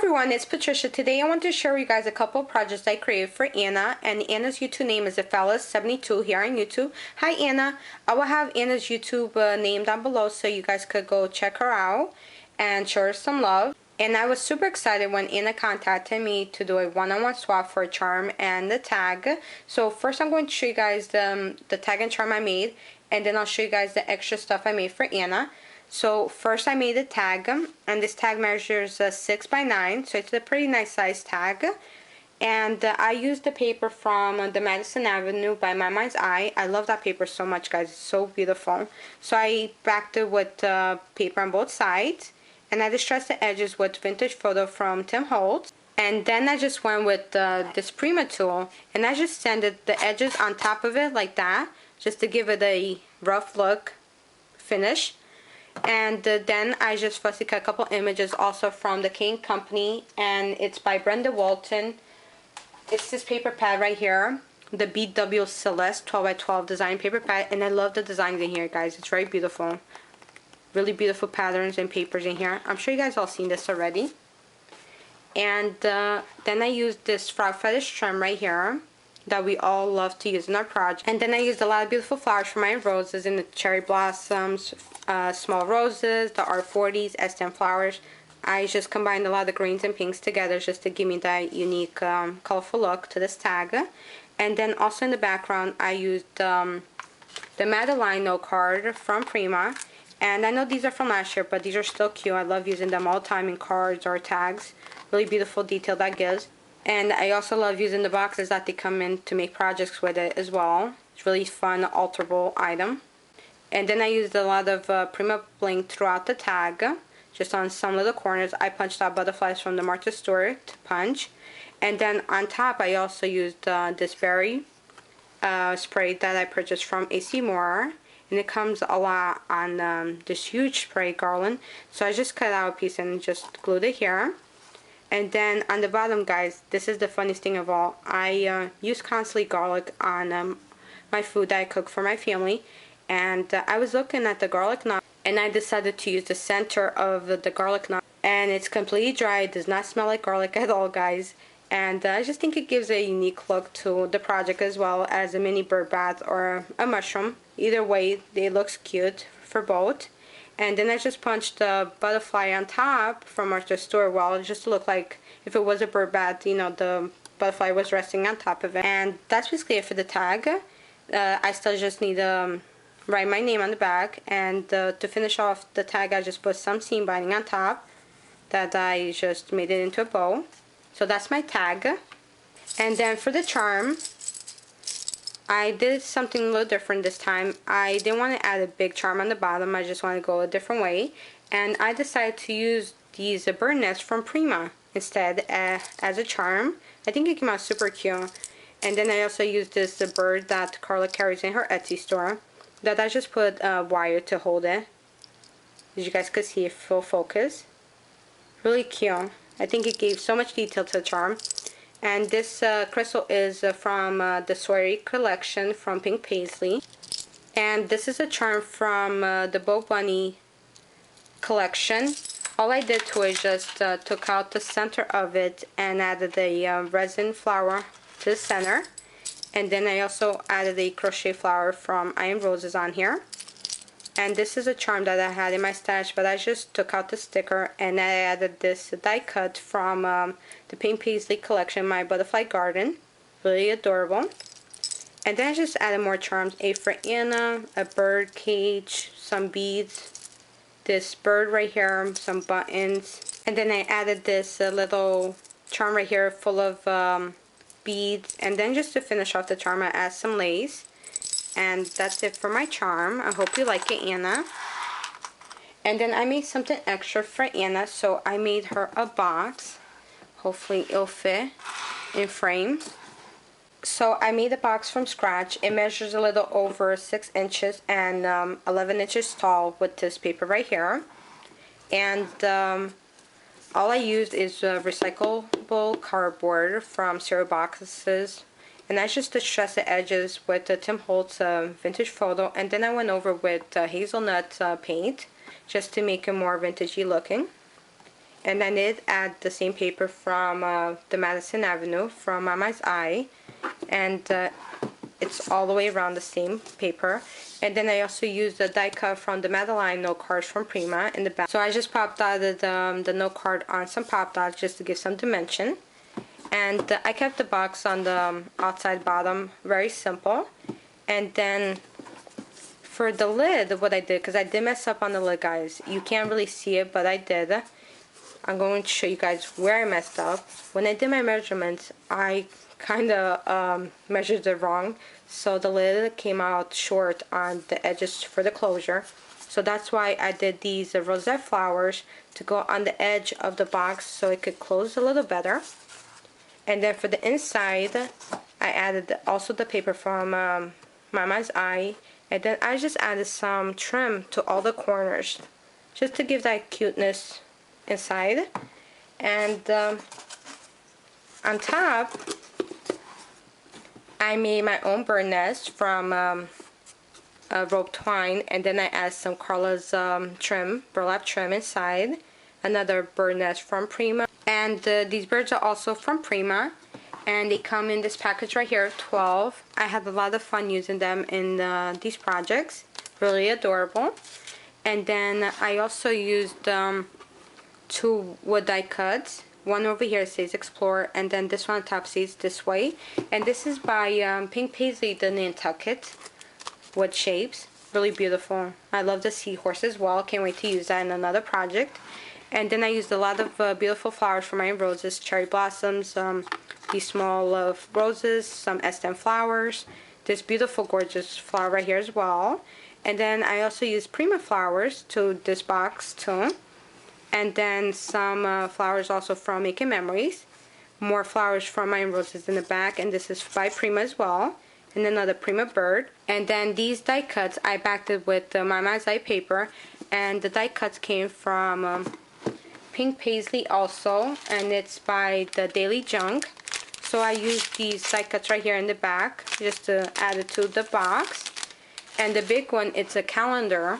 everyone, it's Patricia. Today I want to share with you guys a couple of projects I created for Anna, and Anna's YouTube name is Fellas72 here on YouTube. Hi Anna. I will have Anna's YouTube name down below so you guys could go check her out and show her some love. And I was super excited when Anna contacted me to do a one-on-one swap for a charm and the tag. So first I'm going to show you guys the tag and charm I made, and then I'll show you guys the extra stuff I made for Anna. So first I made a tag, and this tag measures 6 by 9, so it's a pretty nice size tag. And I used the paper from the Madison Avenue by My Mind's Eye. I love that paper so much, guys. It's so beautiful. So I backed it with paper on both sides, and I distressed the edges with Vintage Photo from Tim Holtz. And then I just went with this Prima tool, and I just sanded the edges on top of it like that, just to give it a rough look finish. And then I just fussy cut a couple images also from the King Company, and it's by Brenda Walton. It's this paper pad right here, the BW Celeste 12 by 12 design paper pad, and I love the designs in here, guys. It's very beautiful. Really beautiful patterns and papers in here. I'm sure you guys all seen this already. And then I used this frog fetish trim right here that we all love to use in our project. And then I used a lot of beautiful flowers for my roses in the cherry blossoms, small roses, the R40s, S10 flowers. I just combined a lot of greens and pinks together just to give me that unique colorful look to this tag. And then also in the background I used the Madeline note card from Prima. And I know these are from last year, but these are still cute. I love using them all the time in cards or tags. Really beautiful detail that gives. And I also love using the boxes that they come in to make projects with it as well. It's really fun, alterable item. And then I used a lot of Prima bling throughout the tag. Just on some little corners. I punched out butterflies from the Martha Stewart punch. And then on top I also used this berry spray that I purchased from AC Moore. And it comes a lot on this huge spray garland. So I just cut out a piece and just glued it here. And then on the bottom, guys, this is the funniest thing of all. I use constantly garlic on my food that I cook for my family. And I was looking at the garlic knot, and I decided to use the center of the garlic knot. And it's completely dry. It does not smell like garlic at all, guys. And I just think it gives a unique look to the project, as well as a mini bird bath or a mushroom. Either way, it looks cute for both. And then I just punched the butterfly on top from Martha Stewart wall, just to look like if it was a bird bath, you know, the butterfly was resting on top of it. And that's basically it for the tag. I still just need to write my name on the back, and to finish off the tag I just put some seam binding on top that I just made it into a bow. So that's my tag. And then for the charm, I did something a little different this time. I didn't want to add a big charm on the bottom. I just want to go a different way. And I decided to use these bird nests from Prima instead as a charm. I think it came out super cute. And then I also used this bird that Carla carries in her Etsy store that I just put a wire to hold it. As you guys could see, full focus. Really cute. I think it gave so much detail to the charm. And this crystal is from the Soiree collection from Pink Paisley. And this is a charm from the Bo Bunny collection. All I did to it just took out the center of it and added a resin flower to the center. And then I also added a crochet flower from I Am Roses on here. And this is a charm that I had in my stash, but I just took out the sticker and I added this die cut from the Pink Paisley collection, My Butterfly Garden. Really adorable. And then I just added more charms, a for Anna, a bird cage, some beads, this bird right here, some buttons. And then I added this little charm right here full of beads. And then just to finish off the charm, I added some lace. And that's it for my charm. I hope you like it, Anna. And then I made something extra for Anna, so I made her a box. Hopefully it'll fit in frame. So I made a box from scratch. It measures a little over 6 inches and 11 inches tall with this paper right here. And all I used is recyclable cardboard from cereal boxes. And I just distressed the edges with the Tim Holtz Vintage Photo, and then I went over with hazelnut paint just to make it more vintagey looking. And I did add the same paper from the Madison Avenue from Mama's Eye, and it's all the way around the same paper. And then I also used the die cut from the Madeline note cards from Prima in the back. So I just popped out the note card on some pop dots just to give some dimension. And I kept the box on the outside bottom very simple. And then for the lid, what I did, because I did mess up on the lid, guys. You can't really see it, but I did. I'm going to show you guys where I messed up. When I did my measurements, I kind of measured it wrong. So the lid came out short on the edges for the closure. So that's why I did these rosette flowers to go on the edge of the box so it could close a little better. And then for the inside, I added also the paper from Mama's Eye. And then I just added some trim to all the corners, just to give that cuteness inside. And on top, I made my own bird nest from rope twine, and then I added some Carla's trim, burlap trim inside. Another bird nest from Prima. And these birds are also from Prima, and they come in this package right here, 12. I had a lot of fun using them in these projects. Really adorable. And then I also used 2 wood die cuts. One over here says Explore, and then this one on top says This Way. And this is by Pink Paisley, the Nantucket wood shapes. Really beautiful. I love the seahorse as well. Can't wait to use that in another project. And then I used a lot of beautiful flowers for my roses, cherry blossoms, these small roses, some stem flowers, this beautiful gorgeous flower right here as well. And then I also used Prima flowers to this box too. And then some flowers also from Making Memories. More flowers from my roses in the back, and this is by Prima as well. And another Prima bird. And then these die cuts I backed it with Mama's Eye paper, and the die cuts came from Pink Paisley also, and it's by the Daily Junk. So I used these die cuts right here in the back just to add it to the box. And the big one, it's a calendar.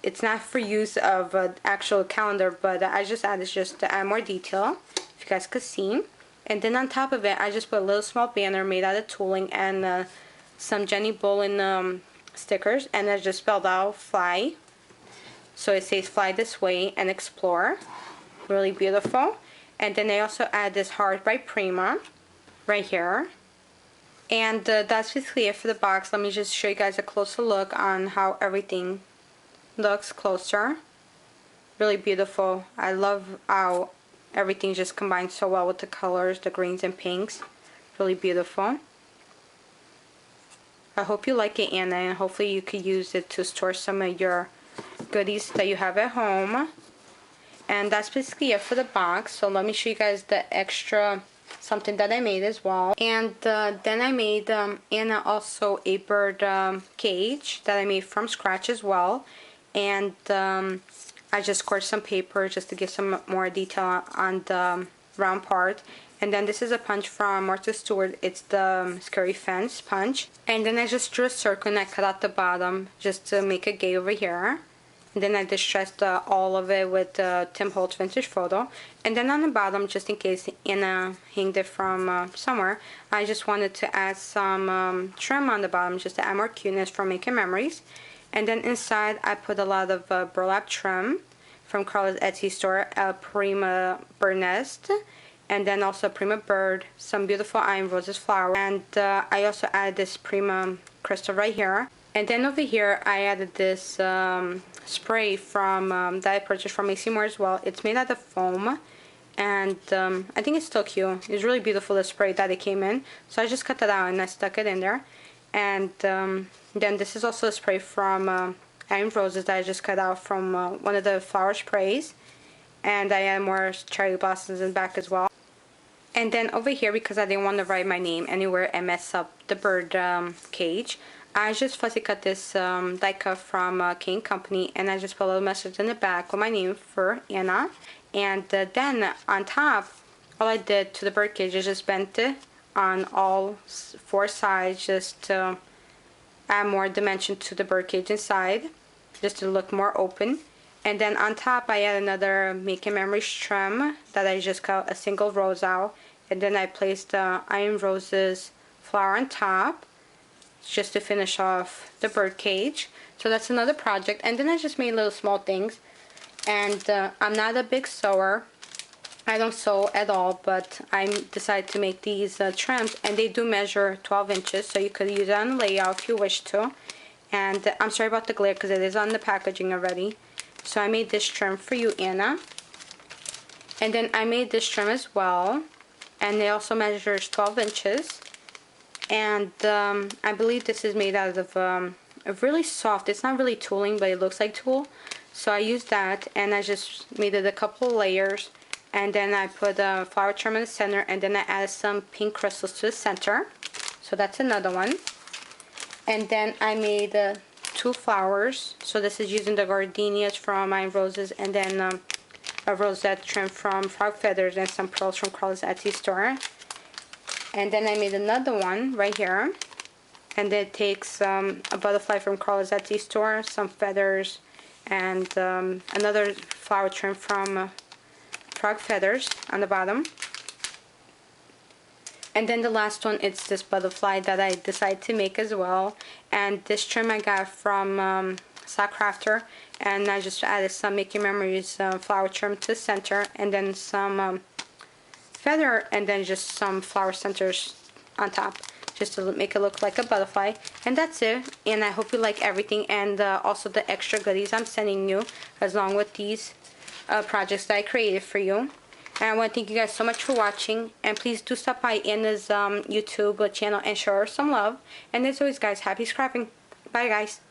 It's not for use of an actual calendar, but I just added just to add more detail, if you guys could see. And then on top of it, I just put a little small banner made out of tooling and some Jenny Bolin stickers, and I just spelled out fly. So it says Fly This Way and Explore. Really beautiful. And then I also add this heart by Prima right here. And that's basically it for the box. Let me just show you guys a closer look on how everything looks closer. Really beautiful. I love how everything just combines so well with the colors, the greens and pinks. Really beautiful. I hope you like it, Anna, and hopefully you could use it to store some of your goodies that you have at home. And that's basically it for the box. So let me show you guys the extra something that I made as well. And then I made Anna also a bird cage that I made from scratch as well. And I just scored some paper just to give some more detail on the round part. And then this is a punch from Martha Stewart. It's the Scary Fence punch. And then I just drew a circle and I cut out the bottom just to make a gay over here. And then I distressed all of it with Tim Holtz Vintage Photo. And then on the bottom, just in case Anna hanged it from somewhere, I just wanted to add some trim on the bottom just to add more cuteness from Making Memories. And then inside, I put a lot of burlap trim from Carla's Etsy store, a Prima bird nest, and then also a Prima bird, some beautiful iron roses flower, and I also added this Prima crystal right here. And then over here, I added this spray from that I purchased from Macy Moore as well. It's made out of foam, and I think it's still cute. It's really beautiful, the spray that it came in. So I just cut that out and I stuck it in there. And then this is also a spray from Iron Roses that I just cut out from one of the flower sprays. And I add more cherry blossoms in the back as well. And then over here, because I didn't want to write my name anywhere and mess up the bird cage, I just fussy cut this die cut from King Company, and I just put a little message in the back with my name for Anna. And then on top, all I did to the bird cage is just bent it on all 4 sides just to add more dimension to the bird cage inside, just to look more open. And then on top I add another Making Memories trim that I just cut a single rose out. And then I placed the Iron Roses flower on top just to finish off the birdcage. So that's another project. And then I just made little small things. And I'm not a big sewer. I don't sew at all, but I decided to make these trims, and they do measure 12 inches, so you could use it on layout if you wish to. And I'm sorry about the glare because it is on the packaging already. So I made this trim for you, Anna. And then I made this trim as well, and it also measures 12 inches. And I believe this is made out of a really soft, it's not really tooling, but it looks like tulle. So I used that, and I just made it a couple layers. And then I put a flower trim in the center, and then I added some pink crystals to the center. So that's another one. And then I made 2 flowers. So this is using the gardenias from Iron Roses, and then a rosette trim from Frog Feathers, and some pearls from Carla's Etsy store. And then I made another one right here. And it takes a butterfly from Carla's Etsy store, some feathers, and another flower trim from Frog Feathers on the bottom. And then the last one is this butterfly that I decided to make as well. And this trim I got from Sock Crafter, and I just added some Making Memories flower trim to the center, and then some feather, and then just some flower centers on top, just to make it look like a butterfly. And that's it. And I hope you like everything, and also the extra goodies I'm sending you along with these projects that I created for you. And I want to thank you guys so much for watching, and please do stop by Anna's YouTube channel and show her some love. And as always, guys, happy scrapping. Bye, guys.